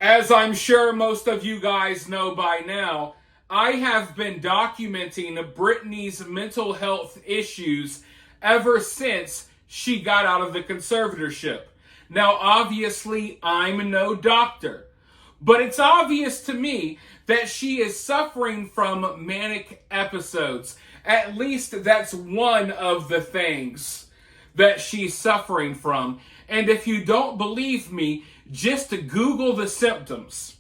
As I'm sure most of you guys know by now, I have been documenting Britney's mental health issues ever since she got out of the conservatorship. Now, obviously, I'm no doctor, but it's obvious to me that she is suffering from manic episodes. At least that's one of the things that she's suffering from. And if you don't believe me, just Google the symptoms.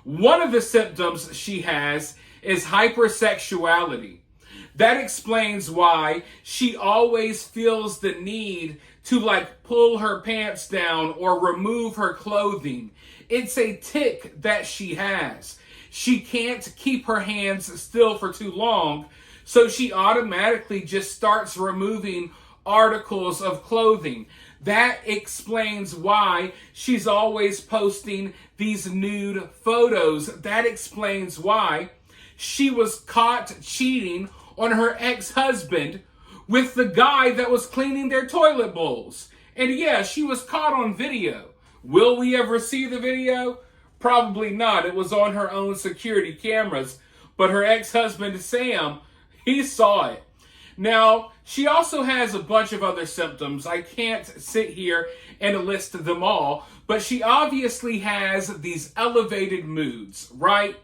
One of the symptoms she has is hypersexuality. That explains why she always feels the need to pull her pants down or remove her clothing. It's a tic that she has. She can't keep her hands still for too long, so she automatically just starts removing articles of clothing. That explains why she's always posting these nude photos. That explains why she was caught cheating on her ex-husband with the guy that was cleaning their toilet bowls. And yeah, she was caught on video. Will we ever see the video? Probably not. It was on her own security cameras. But her ex-husband, Sam, he saw it. Now, she also has a bunch of other symptoms. I can't sit here and list them all, but she obviously has these elevated moods, right?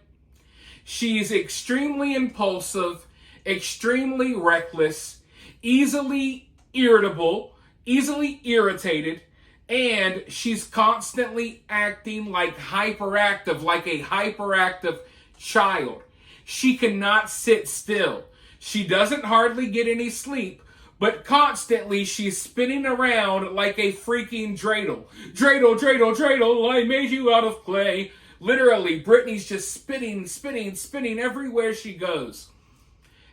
She's extremely impulsive, extremely reckless, easily irritable, easily irritated, and she's constantly acting like hyperactive, like a hyperactive child. She cannot sit still. She doesn't hardly get any sleep, but constantly she's spinning around like a freaking dreidel. Dreidel, dreidel, dreidel, I made you out of clay. Literally, Britney's just spinning, spinning, spinning everywhere she goes.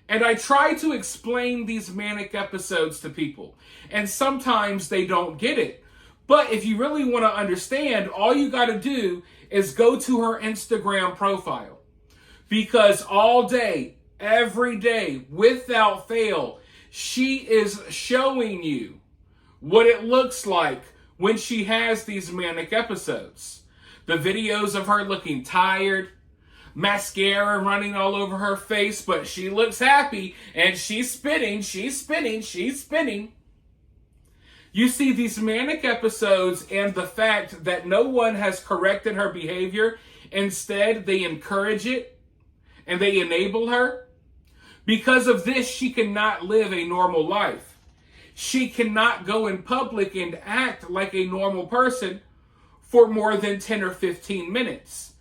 And I try to explain these manic episodes to people, and sometimes they don't get it. But if you really want to understand, all you got to do is go to her Instagram profile. Because all day, every day, without fail, she is showing you what it looks like when she has these manic episodes. The videos of her looking tired, mascara running all over her face, but she looks happy and she's spinning, she's spinning, she's spinning. You see these manic episodes and the fact that no one has corrected her behavior. Instead, they encourage it and they enable her. Because of this, she cannot live a normal life. She cannot go in public and act like a normal person for more than 10 or 15 minutes.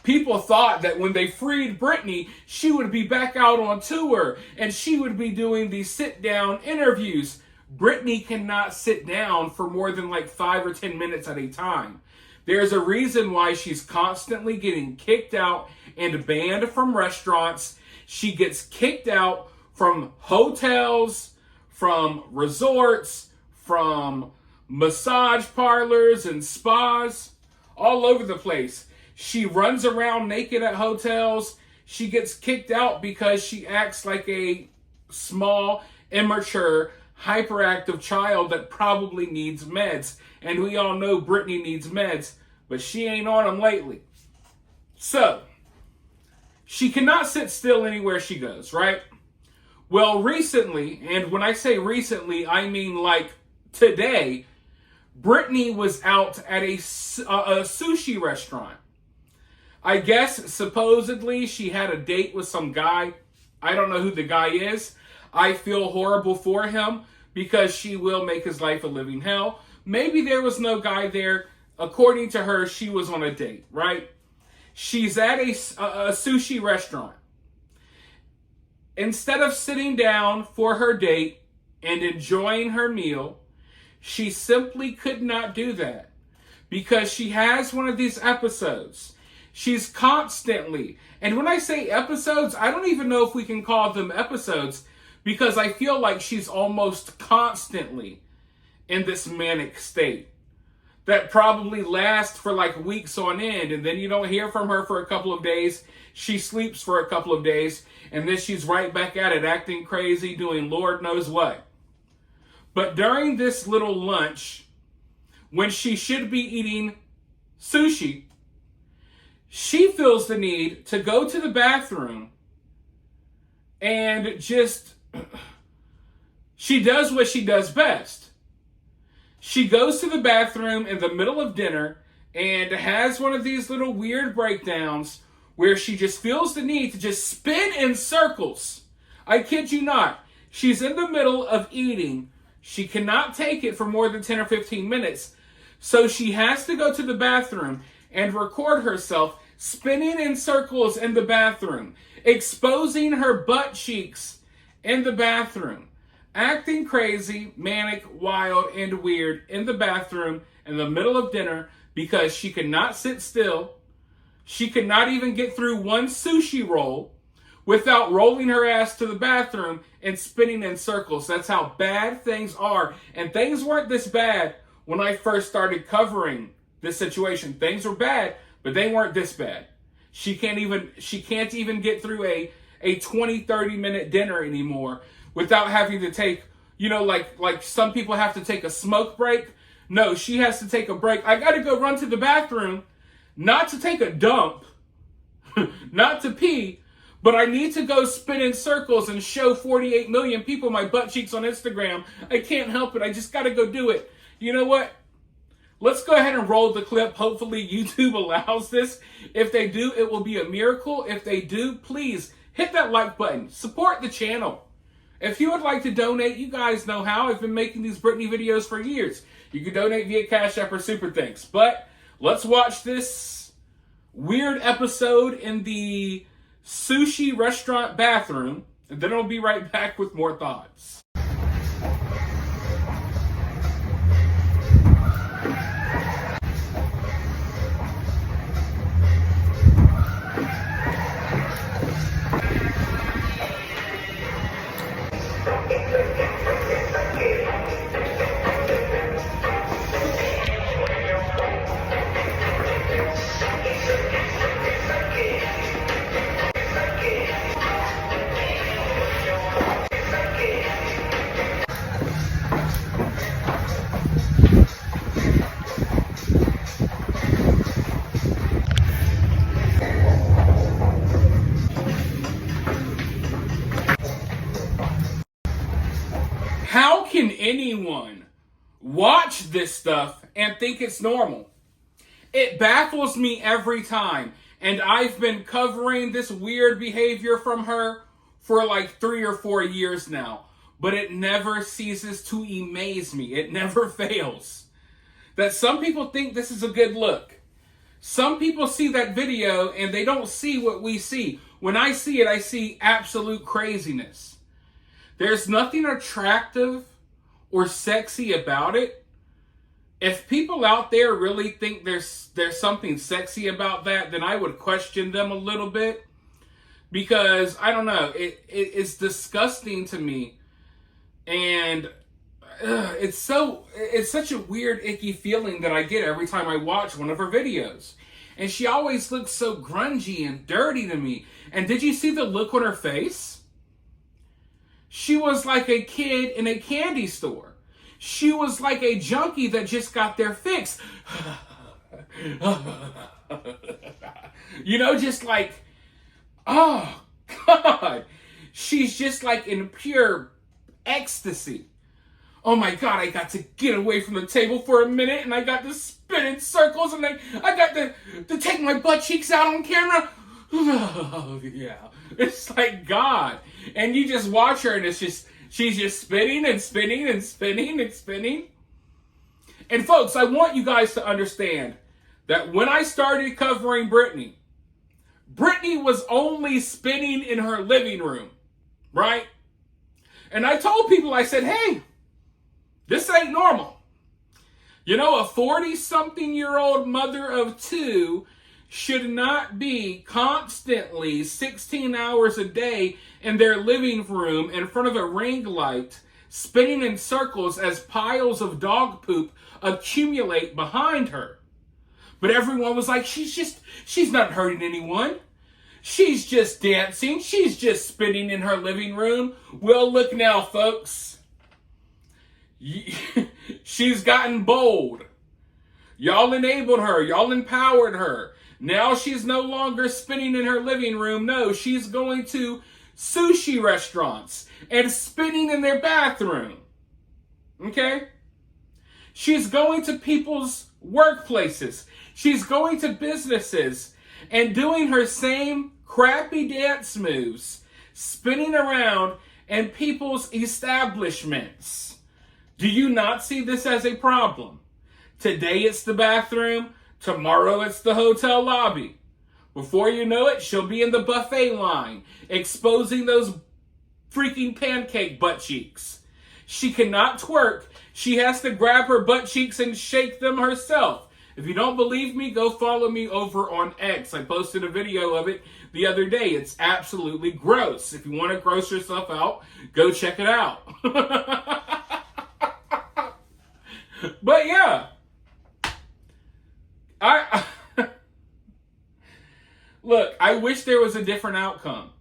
People thought that when they freed Britney, she would be back out on tour and she would be doing these sit-down interviews. Britney cannot sit down for more than 5 or 10 minutes at a time. There's a reason why she's constantly getting kicked out and banned from restaurants. She gets kicked out from hotels, from resorts, from massage parlors and spas, all over the place. She runs around naked at hotels. She gets kicked out because she acts like a small, immature, hyperactive child that probably needs meds. And we all know Britney needs meds, but she ain't on them lately. So, she cannot sit still anywhere she goes, right? Well, recently, and when I say recently, I mean today, Britney was out at a sushi restaurant. I guess, supposedly, she had a date with some guy. I don't know who the guy is. I feel horrible for him because she will make his life a living hell. Maybe there was no guy there. According to her, she was on a date, right? She's at a sushi restaurant. Instead of sitting down for her date and enjoying her meal, she simply could not do that because she has one of these episodes. She's constantly, and when I say episodes, I don't even know if we can call them episodes because I feel like she's almost constantly in this manic state that probably lasts for weeks on end, and then you don't hear from her for a couple of days. She sleeps for a couple of days, and then she's right back at it, acting crazy, doing Lord knows what. But during this little lunch, when she should be eating sushi, She feels the need to go to the bathroom and she does what she does best. She goes to the bathroom in the middle of dinner and has one of these little weird breakdowns where she just feels the need to just spin in circles. I kid you not. She's in the middle of eating. She cannot take it for more than 10 or 15 minutes. So she has to go to the bathroom and record herself spinning in circles in the bathroom, exposing her butt cheeks in the bathroom, acting crazy, manic, wild, and weird in the bathroom in the middle of dinner because she could not sit still. She could not even get through one sushi roll without rolling her ass to the bathroom and spinning in circles. That's how bad things are. And things weren't this bad when I first started covering this situation. Things were bad, but they weren't this bad. She can't even get through a 20, 30-minute dinner anymore without having to take, like some people have to take a smoke break. No, she has to take a break. I got to go run to the bathroom, not to take a dump, not to pee, but I need to go spin in circles and show 48 million people my butt cheeks on Instagram. I can't help it. I just got to go do it. You know what? Let's go ahead and roll the clip. Hopefully YouTube allows this. If they do, it will be a miracle. If they do, please hit that like button. Support the channel. If you would like to donate, you guys know how. I've been making these Britney videos for years. You can donate via Cash App or Super Thanks. But let's watch this weird episode in the sushi restaurant bathroom, and then I'll be right back with more thoughts. How can anyone watch this stuff and think it's normal? It baffles me every time. And I've been covering this weird behavior from her for like 3 or 4 years now. But it never ceases to amaze me. It never fails. That some people think this is a good look. Some people see that video and they don't see what we see. When I see it, I see absolute craziness. There's nothing attractive or sexy about it. If people out there really think there's something sexy about that, then I would question them a little bit. Because, I don't know, it's disgusting to me. And it's such a weird, icky feeling that I get every time I watch one of her videos. And she always looks so grungy and dirty to me. And did you see the look on her face? She was like a kid in a candy store. She was like a junkie that just got their fix. Just like, oh, God. She's just like in pure ecstasy. Oh, my God, I got to get away from the table for a minute, and I got to spin in circles, and I got to take my butt cheeks out on camera. Oh, yeah. It's like God. And you just watch her and she's just spinning and spinning and spinning and spinning. And folks, I want you guys to understand that when I started covering Britney was only spinning in her living room, right? And I told people, I said, hey, this ain't normal. A 40-something-year-old mother of 2 should not be constantly 16 hours a day in their living room in front of a ring light, spinning in circles as piles of dog poop accumulate behind her. But everyone was like, she's not hurting anyone. She's just dancing. She's just spinning in her living room. Well, look now, folks. She's gotten bold. Y'all enabled her. Y'all empowered her. Now she's no longer spinning in her living room. No, she's going to sushi restaurants and spinning in their bathroom. Okay? She's going to people's workplaces. She's going to businesses and doing her same crappy dance moves, spinning around in people's establishments. Do you not see this as a problem? Today it's the bathroom. Tomorrow it's the hotel lobby. Before you know it, she'll be in the buffet line, exposing those freaking pancake butt cheeks. She cannot twerk. She has to grab her butt cheeks and shake them herself. If you don't believe me, go follow me over on X. I posted a video of it the other day. It's absolutely gross. If you want to gross yourself out, go check it out. But yeah. Look, I wish there was a different outcome.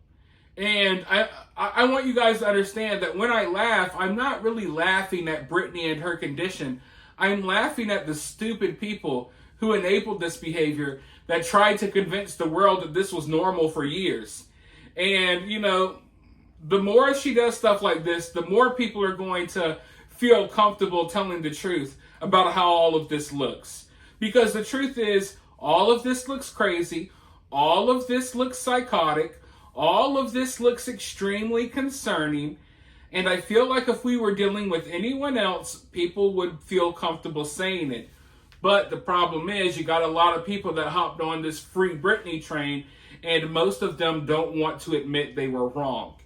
And I want you guys to understand that when I laugh, I'm not really laughing at Britney and her condition. I'm laughing at the stupid people who enabled this behavior that tried to convince the world that this was normal for years. And, you know, the more she does stuff like this, the more people are going to feel comfortable telling the truth about how all of this looks. Because the truth is, all of this looks crazy. All of this looks psychotic. All of this looks extremely concerning. And I feel like if we were dealing with anyone else, people would feel comfortable saying it. But the problem is, you got a lot of people that hopped on this free Britney train, and most of them don't want to admit they were wrong.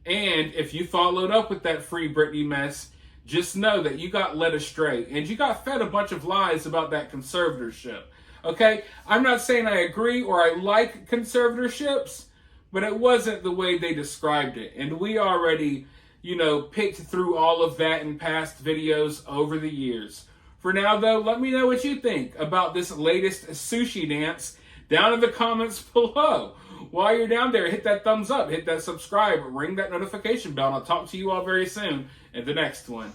And if you followed up with that free Britney mess, just know that you got led astray, and you got fed a bunch of lies about that conservatorship. Okay? I'm not saying I agree or I like conservatorships, but it wasn't the way they described it. And we already, picked through all of that in past videos over the years. For now, though, let me know what you think about this latest sushi dance down in the comments below. While you're down there, hit that thumbs up, hit that subscribe, ring that notification bell, and I'll talk to you all very soon in the next one.